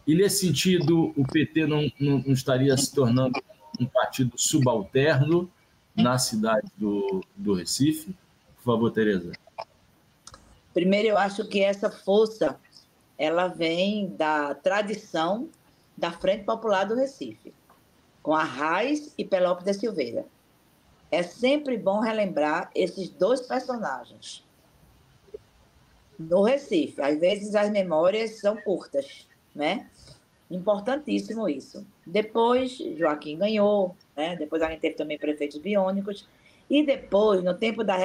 E, nesse sentido, o PT não estaria se tornando um partido subalterno na cidade do Recife? Por favor, Tereza. Primeiro, eu acho que essa força ela vem da tradição da Frente Popular do Recife, com Arraiz e Pelópio da Silveira. É sempre bom relembrar esses dois personagens. No Recife, às vezes as memórias são curtas, né? Importantíssimo isso. Depois, Joaquim ganhou, né? Depois a gente teve também prefeitos biônicos. E depois, no tempo da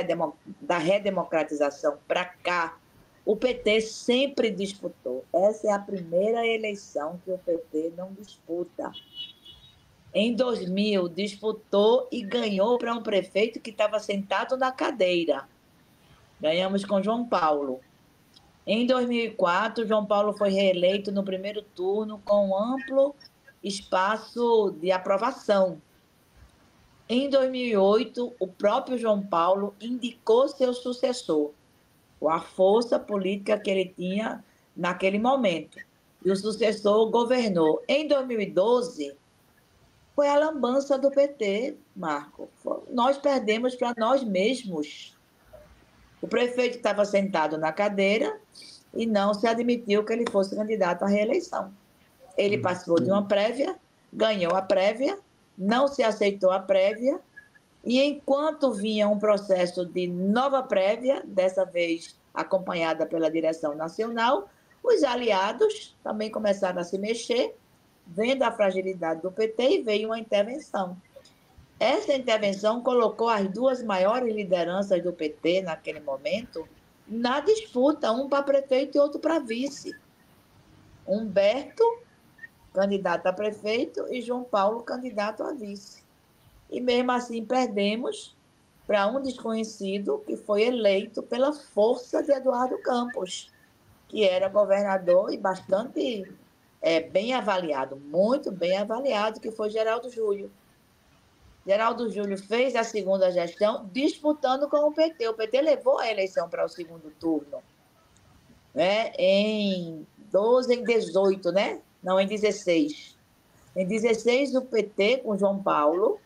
redemocratização para cá, o PT sempre disputou. Essa é a primeira eleição que o PT não disputa. Em 2000, disputou e ganhou para um prefeito que estava sentado na cadeira. Ganhamos com João Paulo. Em 2004, João Paulo foi reeleito no primeiro turno com um amplo espaço de aprovação. Em 2008, o próprio João Paulo indicou seu sucessor, com a força política que ele tinha naquele momento. E o sucessor governou. Em 2012, foi a lambança do PT, Marco. Nós perdemos para nós mesmos. O prefeito estava sentado na cadeira e não se admitiu que ele fosse candidato à reeleição. Ele participou de uma prévia, ganhou a prévia, não se aceitou a prévia, e enquanto vinha um processo de nova prévia, dessa vez acompanhada pela direção nacional, os aliados também começaram a se mexer, vendo a fragilidade do PT, e veio uma intervenção. Essa intervenção colocou as duas maiores lideranças do PT naquele momento na disputa, um para prefeito e outro para vice. Humberto, candidato a prefeito, e João Paulo, candidato a vice. E mesmo assim perdemos para um desconhecido que foi eleito pela força de Eduardo Campos, que era governador e bastante bem avaliado, muito bem avaliado, que foi Geraldo Júlio. Geraldo Júlio fez a segunda gestão disputando com o PT. O PT levou a eleição para o segundo turno, né? Em 18, né? Não, em 16. Em 16, o PT, com João Paulo,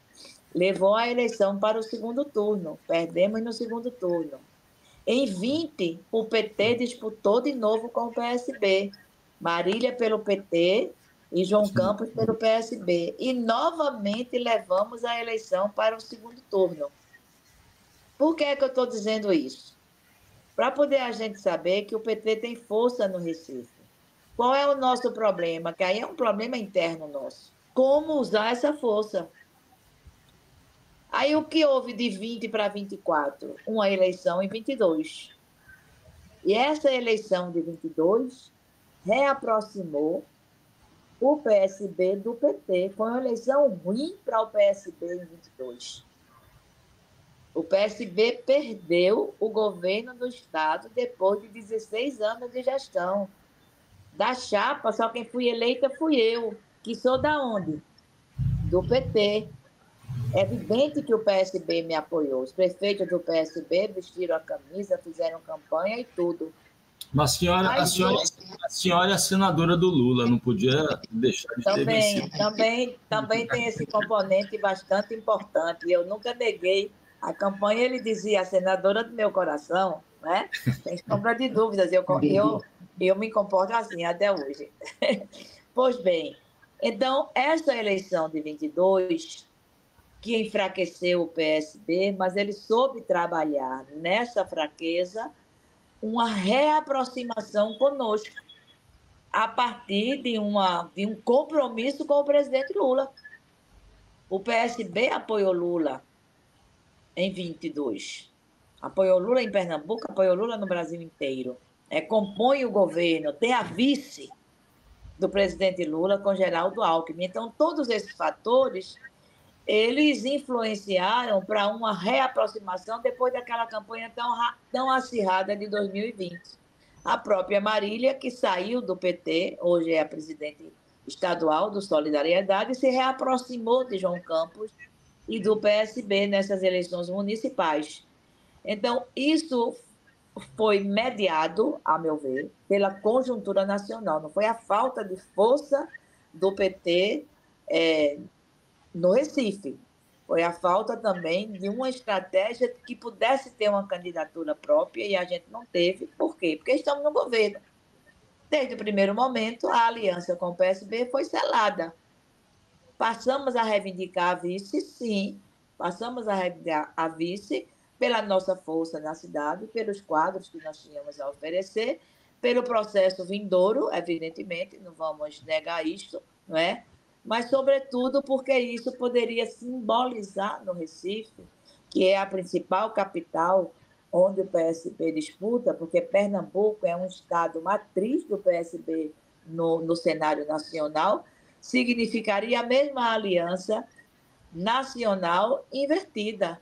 levou a eleição para o segundo turno. Perdemos no segundo turno. Em 20, o PT disputou de novo com o PSB. Marília pelo PT e João Campos pelo PSB. E novamente levamos a eleição para o segundo turno. Por que é que eu estou dizendo isso? Para poder a gente saber que o PT tem força no Recife. Qual é o nosso problema? Que aí é um problema interno nosso. Como usar essa força? Aí o que houve de 20 para 24? Uma eleição em 22. E essa eleição de 22 reaproximou o PSB do PT. Foi uma eleição ruim para o PSB em 22. O PSB perdeu o governo do Estado depois de 16 anos de gestão. Da chapa, só quem fui eleita fui eu, que sou da onde? Do PT. É evidente que o PSB me apoiou. Os prefeitos do PSB vestiram a camisa, fizeram campanha e tudo. Mas a senhora é senadora do Lula, não podia deixar de ter vencido. Também tem esse componente bastante importante. Eu nunca neguei a campanha. Ele dizia, a senadora do meu coração, né? Sem sombra de dúvidas. Eu me comporto assim até hoje. Pois bem, então, essa eleição de 22... que enfraqueceu o PSB, mas ele soube trabalhar nessa fraqueza uma reaproximação conosco, a partir de um compromisso com o presidente Lula. O PSB apoiou Lula em 22. Apoiou Lula em Pernambuco, apoiou Lula no Brasil inteiro. Compõe o governo, tem a vice do presidente Lula com Geraldo Alckmin. Então, todos esses fatores eles influenciaram para uma reaproximação depois daquela campanha tão acirrada de 2020. A própria Marília, que saiu do PT, hoje é a presidente estadual do Solidariedade, se reaproximou de João Campos e do PSB nessas eleições municipais. Então, isso foi mediado, a meu ver, pela conjuntura nacional. Não foi a falta de força do PT no Recife. Foi a falta também de uma estratégia que pudesse ter uma candidatura própria e a gente não teve. Por quê? Porque estamos no governo. Desde o primeiro momento, a aliança com o PSB foi selada. Passamos a reivindicar a vice, sim. Passamos a reivindicar a vice pela nossa força na cidade, pelos quadros que nós tínhamos a oferecer, pelo processo vindouro, evidentemente, não vamos negar isto, não é? Mas, sobretudo, porque isso poderia simbolizar no Recife, que é a principal capital onde o PSB disputa, porque Pernambuco é um estado matriz do PSB no cenário nacional, significaria a mesma aliança nacional invertida.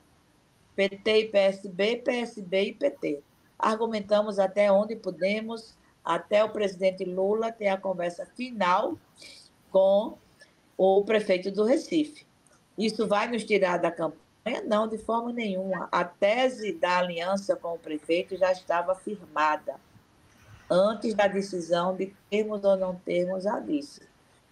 PT e PSB, PSB e PT. Argumentamos até onde pudemos, até o presidente Lula ter a conversa final com o prefeito do Recife. Isso vai nos tirar da campanha? Não, de forma nenhuma. A tese da aliança com o prefeito já estava firmada antes da decisão de termos ou não termos a vice.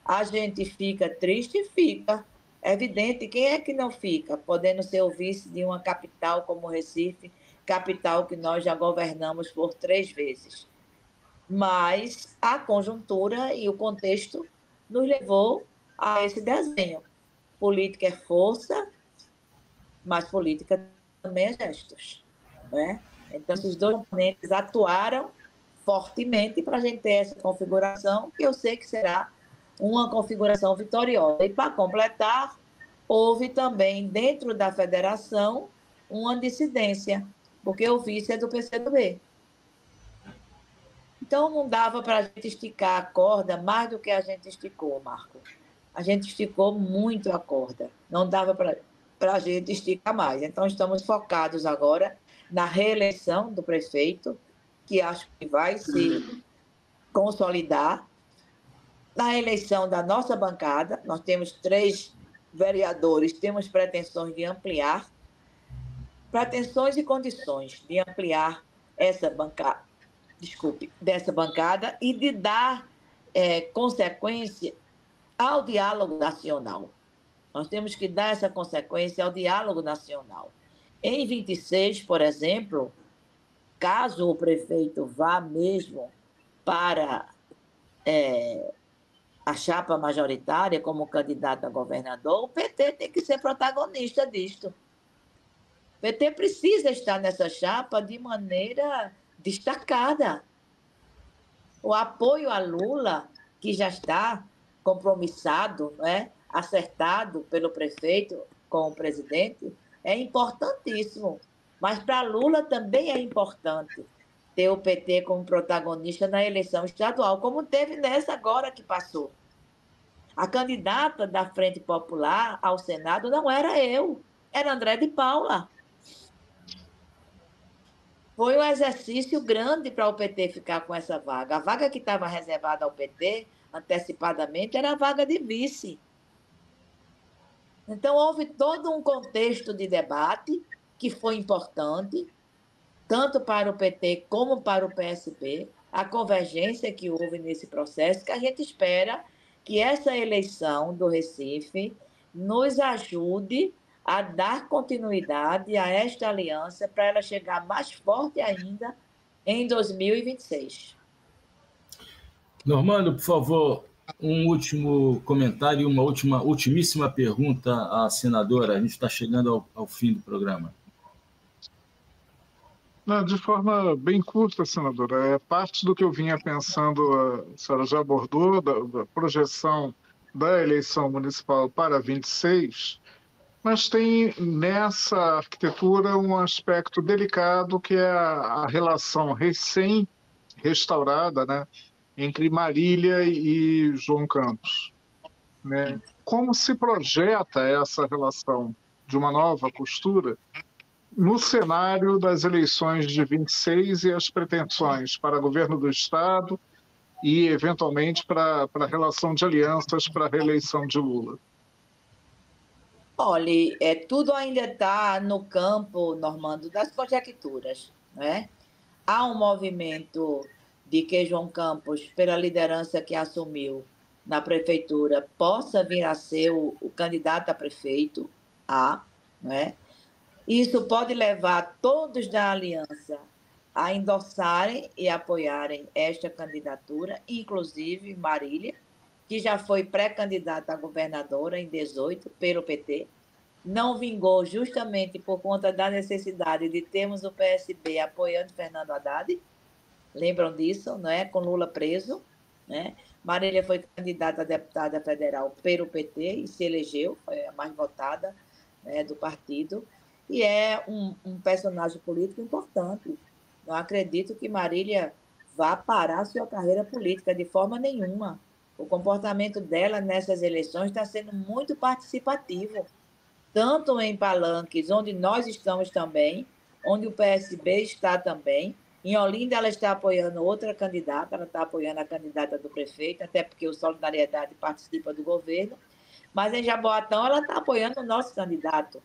A gente fica triste? Fica. É evidente, quem é que não fica, podendo ser o vice de uma capital como Recife, capital que nós já governamos por 3 vezes. Mas a conjuntura e o contexto nos levou a esse desenho. Política é força, mas política também é gestos, né? Então, esses dois componentes atuaram fortemente para a gente ter essa configuração, que eu sei que será uma configuração vitoriosa. E, para completar, houve também, dentro da federação, uma dissidência, porque o vice é do PCdoB. Então, não dava para a gente esticar a corda mais do que a gente esticou, Marco. A gente esticou muito a corda. Não dava para a gente esticar mais. Então, estamos focados agora na reeleição do prefeito, que acho que vai se consolidar, na eleição da nossa bancada. Nós temos 3 vereadores, temos pretensões de ampliar, pretensões e condições de ampliar essa bancada, dessa bancada e de dar consequência ao diálogo nacional. Nós temos que dar essa consequência ao diálogo nacional. Em 26, por exemplo, caso o prefeito vá mesmo para a chapa majoritária como candidato a governador, o PT tem que ser protagonista disto. O PT precisa estar nessa chapa de maneira destacada. O apoio a Lula, que já está compromissado, né, acertado pelo prefeito com o presidente, é importantíssimo. Mas para Lula também é importante ter o PT como protagonista na eleição estadual, como teve nessa agora que passou. A candidata da Frente Popular ao Senado não era eu, era André de Paula. Foi um exercício grande para o PT ficar com essa vaga. A vaga que estava reservada ao PT, antecipadamente, era a vaga de vice. Então, houve todo um contexto de debate que foi importante, tanto para o PT como para o PSB, a convergência que houve nesse processo, que a gente espera que essa eleição do Recife nos ajude a dar continuidade a esta aliança para ela chegar mais forte ainda em 2026. Normando, por favor, um último comentário e uma ultimíssima pergunta à senadora. A gente está chegando ao fim do programa. Não, de forma bem curta, senadora. Parte do que eu vinha pensando, a senhora já abordou, da projeção da eleição municipal para 26, mas tem nessa arquitetura um aspecto delicado, que é a relação recém-restaurada, né, entre Marília e João Campos, né? Como se projeta essa relação de uma nova costura no cenário das eleições de 26 e as pretensões para governo do Estado e, eventualmente, para a relação de alianças para a reeleição de Lula? Olha, tudo ainda está no campo, Normando, das conjecturas, né? Há um movimento de que João Campos, pela liderança que assumiu na prefeitura, possa vir a ser o candidato a prefeito, né? Isso pode levar todos da aliança a endossarem e apoiarem esta candidatura, inclusive Marília, que já foi pré-candidata a governadora em 18 pelo PT, não vingou justamente por conta da necessidade de termos o PSB apoiando Fernando Haddad. Lembram disso, não é? Com Lula preso, né? Marília foi candidata a deputada federal pelo PT e se elegeu, foi a mais votada, né, do partido, e é um personagem político importante. Não acredito que Marília vá parar sua carreira política de forma nenhuma. O comportamento dela nessas eleições está sendo muito participativo, tanto em palanques, onde nós estamos também, onde o PSB está também. Em Olinda, ela está apoiando outra candidata, ela está apoiando a candidata do prefeito, até porque o Solidariedade participa do governo, mas em Jaboatão ela está apoiando o nosso candidato.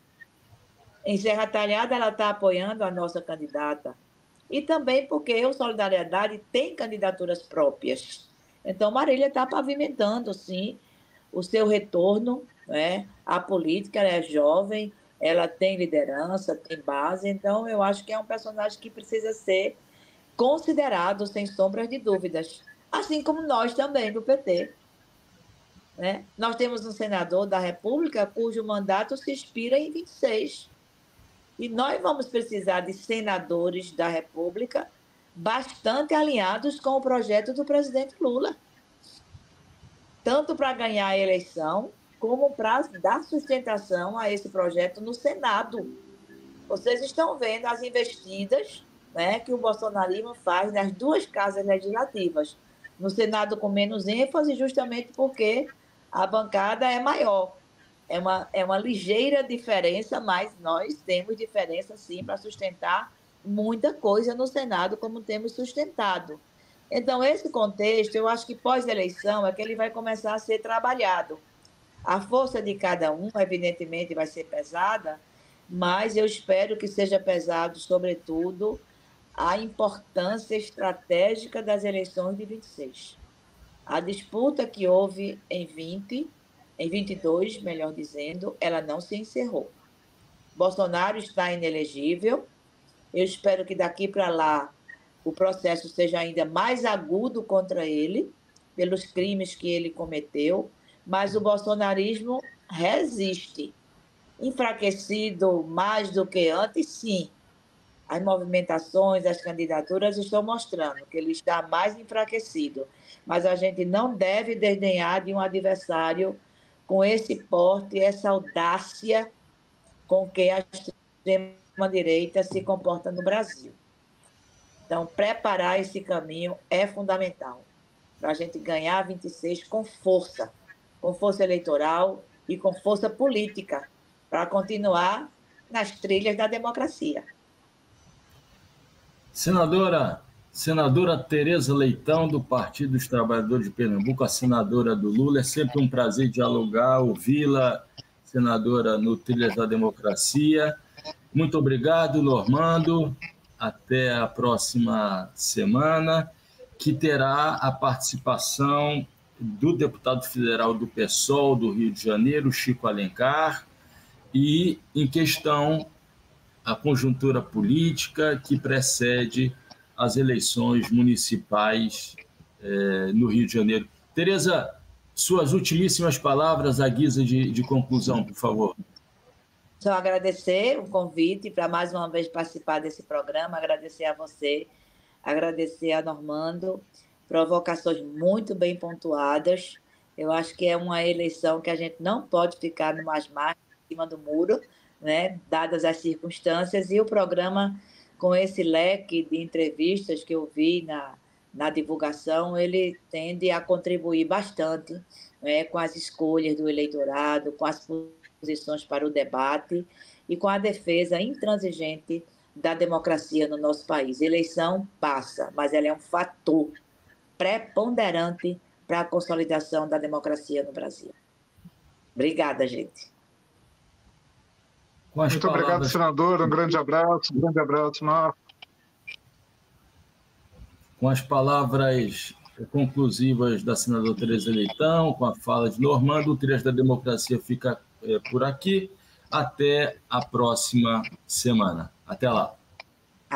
Em Serra Talhada, ela está apoiando a nossa candidata. E também porque o Solidariedade tem candidaturas próprias. Então, Marília está pavimentando, sim, o seu retorno, né, à política. Ela é jovem, ela tem liderança, tem base. Então, eu acho que é um personagem que precisa ser considerado, sem sombras de dúvidas. Assim como nós também, do PT. né? Nós temos um senador da República cujo mandato se expira em 26. E nós vamos precisar de senadores da República bastante alinhados com o projeto do presidente Lula, tanto para ganhar a eleição, como para dar sustentação a esse projeto no Senado. Vocês estão vendo as investidas, né, que o bolsonarismo faz nas duas casas legislativas. No Senado com menos ênfase, justamente porque a bancada é maior. É uma ligeira diferença, mas nós temos diferença, sim, para sustentar muita coisa no Senado, como temos sustentado. Então, esse contexto, eu acho que pós-eleição é que ele vai começar a ser trabalhado. A força de cada um, evidentemente, vai ser pesada, mas eu espero que seja pesado, sobretudo, a importância estratégica das eleições de 26. A disputa que houve em 22, melhor dizendo, ela não se encerrou. Bolsonaro está inelegível. Eu espero que daqui para lá o processo seja ainda mais agudo contra ele, pelos crimes que ele cometeu, mas o bolsonarismo resiste. Enfraquecido mais do que antes, sim. As movimentações, as candidaturas estão mostrando que ele está mais enfraquecido. Mas a gente não deve desdenhar de um adversário com esse porte, essa audácia com que a extrema-direita se comporta no Brasil. Então, preparar esse caminho é fundamental para a gente ganhar 26 com força eleitoral e com força política, para continuar nas trilhas da democracia. Senadora Tereza Leitão, do Partido dos Trabalhadores de Pernambuco, a senadora do Lula, é sempre um prazer dialogar, ouvi-la, senadora, no Trilhas da Democracia. Muito obrigado, Normando. Até a próxima semana, que terá a participação do deputado federal do PSOL do Rio de Janeiro, Chico Alencar, e em questão a conjuntura política que precede as eleições municipais no Rio de Janeiro. Tereza, suas ultimíssimas palavras à guisa de conclusão, por favor. Só agradecer o convite para mais uma vez participar desse programa, agradecer a você, agradecer a Normando, provocações muito bem pontuadas. Eu acho que é uma eleição que a gente não pode ficar no mais em cima do muro, né, dadas as circunstâncias, e o programa, com esse leque de entrevistas que eu vi na divulgação, ele tende a contribuir bastante, né, com as escolhas do eleitorado, com as posições para o debate e com a defesa intransigente da democracia no nosso país. Eleição passa, mas ela é um fator preponderante para a consolidação da democracia no Brasil. Obrigada, gente. Muito obrigado, senador. Um grande abraço, Marco. Com as palavras conclusivas da senadora Tereza Leitão, com a fala de Normando, o Trilhas da Democracia fica por aqui. Até a próxima semana. Até lá.